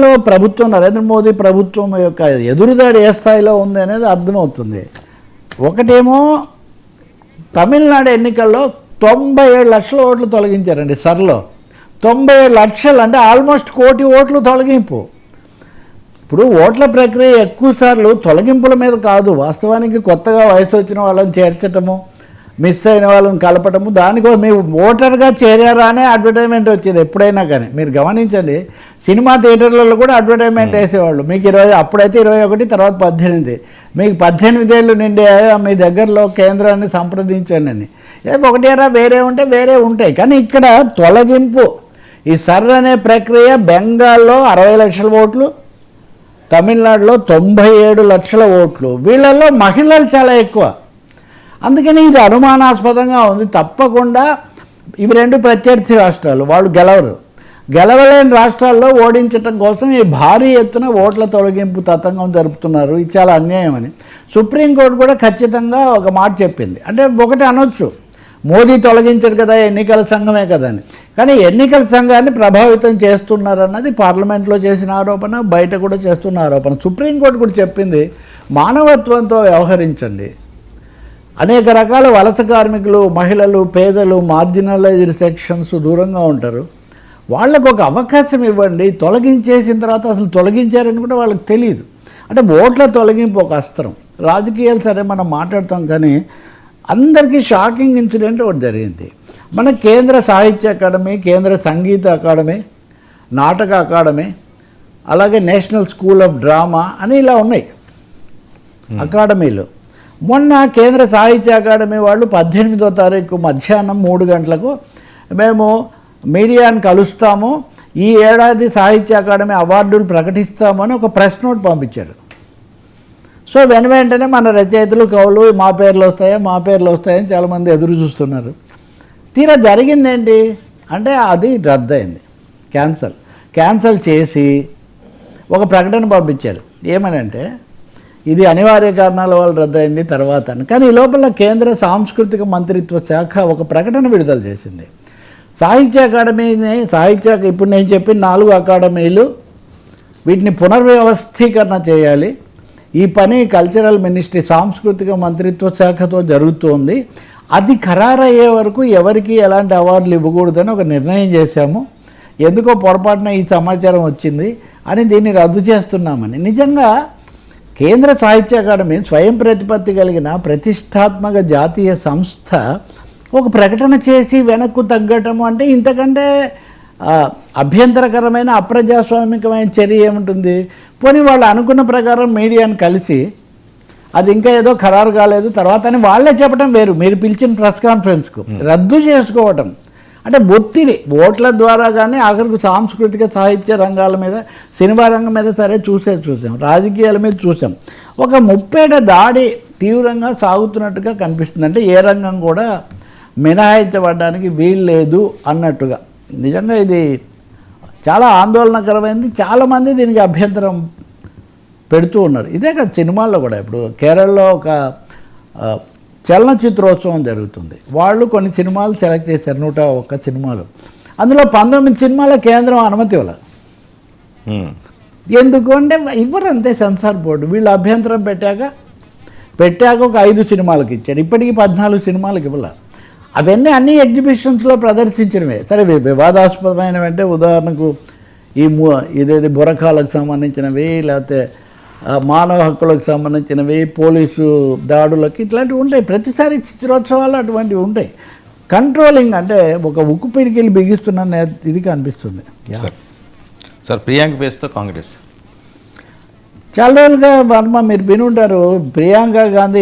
కేంద్రంలో ప్రభుత్వం నరేంద్ర మోదీ ప్రభుత్వం యొక్క ఎదురుదాడి ఏ స్థాయిలో ఉంది అనేది అర్థమవుతుంది. ఒకటేమో తమిళనాడు ఎన్నికల్లో 97 లక్షల ఓట్లు తొలగించారండి. సర్లో 97 లక్షలు అంటే ఆల్మోస్ట్ 1 కోటి ఓట్లు తొలగింపు. ఇప్పుడు ఓట్ల ప్రక్రియ ఎక్కువసార్లు తొలగింపుల మీద కాదు, వాస్తవానికి కొత్తగా వయసు వచ్చిన వాళ్ళని చేర్చటము, మిస్ అయిన వాళ్ళని కలపటము, దానికోసం మీ ఓటర్గా చేరారా అనే అడ్వర్టైజ్మెంట్ వచ్చేది ఎప్పుడైనా. కానీ మీరు గమనించండి, సినిమా థియేటర్లలో కూడా అడ్వర్టైజ్మెంట్ వేసేవాళ్ళు. మీకు 20, అప్పుడైతే 21, తర్వాత 18, మీకు 18 ఏళ్ళు నిండే మీ దగ్గరలో కేంద్రాన్ని సంప్రదించండి అని. ఒకటేరా వేరే ఉంటే వేరే ఉంటాయి. కానీ ఇక్కడ తొలగింపు, ఈ సర్ అనే ప్రక్రియ బెంగాల్లో 60 లక్షల ఓట్లు, తమిళనాడులో 97 లక్షల ఓట్లు. వీళ్ళల్లో మహిళలు చాలా ఎక్కువ. అందుకని ఇది అనుమానాస్పదంగా ఉంది. తప్పకుండా ఇవి 2 ప్రత్యర్థి రాష్ట్రాలు, వాళ్ళు గెలవలేని రాష్ట్రాల్లో ఓడించడం కోసం ఈ భారీ ఎత్తున ఓట్ల తొలగింపు తతంగం జరుపుతున్నారు. ఇది చాలా అన్యాయం అని సుప్రీంకోర్టు కూడా ఖచ్చితంగా ఒక మాట చెప్పింది. అంటే ఒకటి అనొచ్చు, మోదీ తొలగించారు కదా, ఎన్నికల సంఘమే కదా అని. కానీ ఎన్నికల సంఘాన్ని ప్రభావితం చేస్తున్నారన్నది పార్లమెంట్లో చేసిన ఆరోపణ, బయట కూడా చేస్తున్న ఆరోపణ. సుప్రీంకోర్టు కూడా చెప్పింది, మానవత్వంతో వ్యవహరించండి. అనేక రకాల వలస కార్మికులు, మహిళలు, పేదలు, మార్జినలైజ్డ్ సెక్షన్స్ దూరంగా ఉంటారు. వాళ్ళకు ఒక అవకాశం ఇవ్వండి. తొలగించేసిన తర్వాత అసలు తొలగించారని కూడా వాళ్ళకి తెలియదు. అంటే ఓట్ల తొలగింపు ఒక అస్త్రం. రాజకీయాలు సరే మనం మాట్లాడతాం, కానీ అందరికీ షాకింగ్ ఇన్సిడెంట్ ఒకటి జరిగింది. మన కేంద్ర సాహిత్య అకాడమీ, కేంద్ర సంగీత అకాడమీ, నాటక అకాడమీ, అలాగే నేషనల్ స్కూల్ ఆఫ్ డ్రామా అని ఇలా ఉన్నాయి అకాడమీలు. మొన్న కేంద్ర సాహిత్య అకాడమీ వాళ్ళు 18వ తారీఖు మధ్యాహ్నం 3 గంటలకు మేము మీడియాను కలుస్తాము, ఈ ఏడాది సాహిత్య అకాడమీ అవార్డులు ప్రకటిస్తామని ఒక ప్రెస్ నోట్ పంపించారు. సో వెంటనే మన రచయితలు, కవులు మా పేర్లు వస్తాయని చాలామంది ఎదురు చూస్తున్నారు. తీరా జరిగిందేంటి అంటే అది రద్దయింది, క్యాన్సల్ చేసి ఒక ప్రకటన పంపించారు. ఏమనంటే ఇది అనివార్య కారణాల వల్ల రద్దయింది తర్వాత. కానీ ఈ లోపల కేంద్ర సాంస్కృతిక మంత్రిత్వ శాఖ ఒక ప్రకటన విడుదల చేసింది. సాహిత్య అకాడమీని ఇప్పుడు నేను చెప్పిన 4 అకాడమీలు, వీటిని పునర్వ్యవస్థీకరణ చేయాలి. ఈ పని కల్చరల్ మినిస్ట్రీ, సాంస్కృతిక మంత్రిత్వ శాఖతో జరుగుతోంది. అది ఖరారయ్యే వరకు ఎవరికి ఎలాంటి అవార్డులు ఇవ్వకూడదని ఒక నిర్ణయం చేశాము. ఎందుకో పొరపాటున ఈ సమాచారం వచ్చింది అని దీన్ని రద్దు చేస్తున్నామని. నిజంగా కేంద్ర సాహిత్య అకాడమీ స్వయం ప్రతిపత్తి కలిగిన ప్రతిష్టాత్మక జాతీయ సంస్థ ఒక ప్రకటన చేసి వెనక్కు తగ్గటము అంటే ఇంతకంటే అభ్యంతరకరమైన, అప్రజాస్వామికమైన చర్య ఏముంటుంది? పోనీ వాళ్ళు అనుకున్న ప్రకారం మీడియాను కలిసి అది ఇంకా ఏదో ఖరారు కాలేదు తర్వాత అని వాళ్ళే చెప్పడం వేరు, మీరు పిలిచిన ప్రెస్ కాన్ఫరెన్స్కు రద్దు చేసుకోవటం అంటే ఒత్తిడి. ఓట్ల ద్వారా కానీ ఆఖరికి సాంస్కృతిక సాహిత్య రంగాల మీద, సినిమా రంగం మీద సరే చూసాం, రాజకీయాల మీద చూసాం. ఒక ముప్పేట దాడి తీవ్రంగా సాగుతున్నట్టుగా కనిపిస్తుంది. అంటే ఏ రంగం కూడా మినహాయించబడడానికి వీలు లేదు అన్నట్టుగా. నిజంగా ఇది చాలా ఆందోళనకరమైనది. చాలామంది దీనికి అభ్యంతరం పెడుతూ ఉన్నారు. ఇదే కదా సినిమాల్లో కూడా. ఇప్పుడు కేరళలో ఒక చలనచిత్రోత్సవం జరుగుతుంది. వాళ్ళు కొన్ని సినిమాలు సెలెక్ట్ చేశారు, 101 సినిమాలు. అందులో 19 సినిమాల కేంద్రం అనుమతి ఇవ్వాలి. ఎందుకు అంటే ఇవ్వరు, అంతే సెన్సార్ బోర్డు. వీళ్ళు అభ్యంతరం పెట్టాక ఒక 5 సినిమాలకు ఇచ్చారు. ఇప్పటికీ 14 సినిమాలకు ఇవ్వాలి. అవన్నీ అన్ని ఎగ్జిబిషన్స్లో ప్రదర్శించినవే. సరే వివాదాస్పదమైనవంటే ఉదాహరణకు ఇదేది బురకాలకు సంబంధించినవి, లేకపోతే మానవ హక్కులకు సంబంధించినవి, పోలీసు దాడులకి, ఇట్లాంటివి ఉంటాయి. ప్రతిసారి చిత్రోత్సవాలు అటువంటివి ఉంటాయి. కంట్రోలింగ్ అంటే ఒక ఉక్కు పిడికిలు బిగిస్తున్న ఇది కనిపిస్తుంది. సార్ ప్రియాంక ఫేస్తో కాంగ్రెస్ చాలా రోజులుగా వర్మ మీరు వినుంటారు. ప్రియాంక గాంధీ